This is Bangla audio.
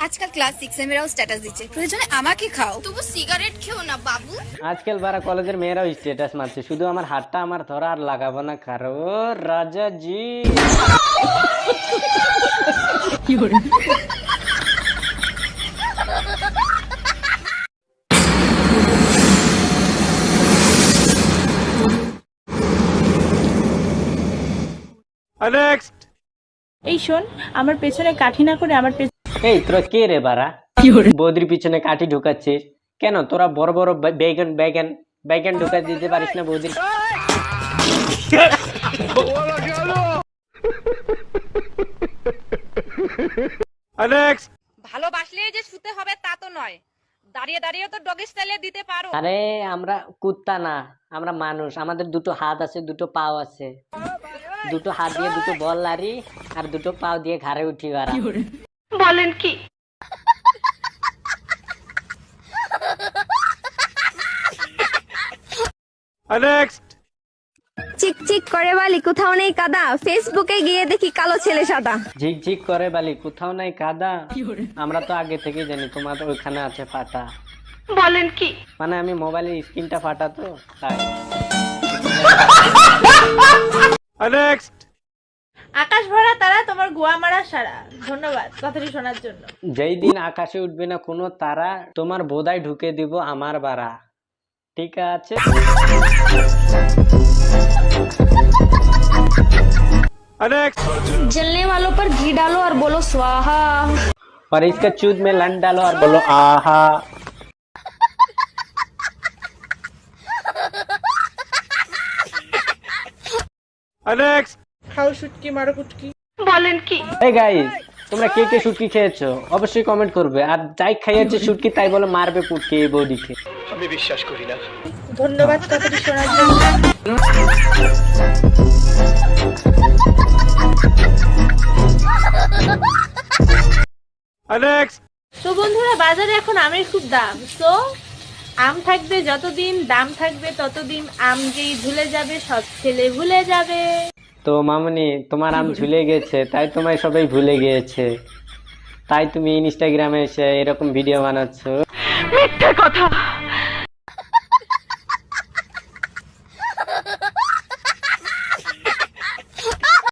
আজকাল ক্লাস 6 এ মেয়েরাও স্ট্যাটাস দিচ্ছে, প্রয়োজনে আমাকে খাও, তবু সিগারেট খেও না বাবু। আজকাল বারা কলেজের মেয়েরাও স্ট্যাটাস মারছে, শুধু আমার হাতটা আমার ধরা আর লাগাবো না কারো। রাজা জি কি করে নেক্সট। এই শোন, আমার পেছনে কাঠি না করে আমার এই তোরা কে রে বারা? কি করে বৌদির পিছনে কাঠি ঢুকাচ্ছিস কেন? তোরা বড় বড় বেগন বেগন বেগন ঢুকা দিতে পারিস না বৌদির? ভালোবাসলে যে শুতে হবে তা তো নয়, দাঁড়িয়ে দাঁড়িয়ে তো ডগি স্টাইলে দিতে পারো। আরে আমরা কুত্তা না, আমরা মানুষ। আমাদের দুটো হাত আছে, দুটো পাও আছে। দুটো হাত দিয়ে দুটো বল লারি, আর দুটো পাও দিয়ে ঘাড়ে উঠি বারা। বলেন কি? চিকচিক করে বালি কোথাও নেই কাদা, ফেসবুকে গিয়ে দেখি কালো ছেলে সাদা। ঝিকঝিক করে বালি কোথাও নাই কাদা। আমরা তো আগে থেকেই জানি তোমার ওইখানে আছে ফাটা। বলেন কি? মানে আমি মোবাইলের স্ক্রিনটা ফাটা তো তাই। আকাশ ভরা তারা তোমার গোয়া মারা সারা। ধন্যবাদ কথাটি শোনার জন্য। যেই দিন আকাশে উঠবে না কোনো তারা, তোমার বোধায় ঢুকে দিব আমার বাড়া। ঠিক আছে। जलने वालों पर घी डालो और बोलो स्वाहा। और इसका चूत में लन डालो और बोलो आहा। খাও শুটকি মারো কুটকি। বলেন কি? এই গাইস, তোমরা কে কে শুটকি খেয়েছো অবশ্যই কমেন্ট করবে। আর যাই খাইয়েছে শুটকি তাই বলে মারবে পুটকি এই বৌদিকে। ধন্যবাদ কথাটি শোনার জন্য। তো বন্ধুরা, বাজারে এখন আমের খুব দাম। তো আম থাকবে যতদিন, দাম থাকবে ততদিন। আম যেই ঝুলে যাবে সব ছেলে ভুলে যাবে। তো মামনি, তোমার আম ঝুলে গেছে তাই তোমায় সবাই ভুলে গিয়েছে, তাই তুমি ইনস্টাগ্রামে এসে এরকম ভিডিও বানাচ্ছো। মিথ্যে কথা,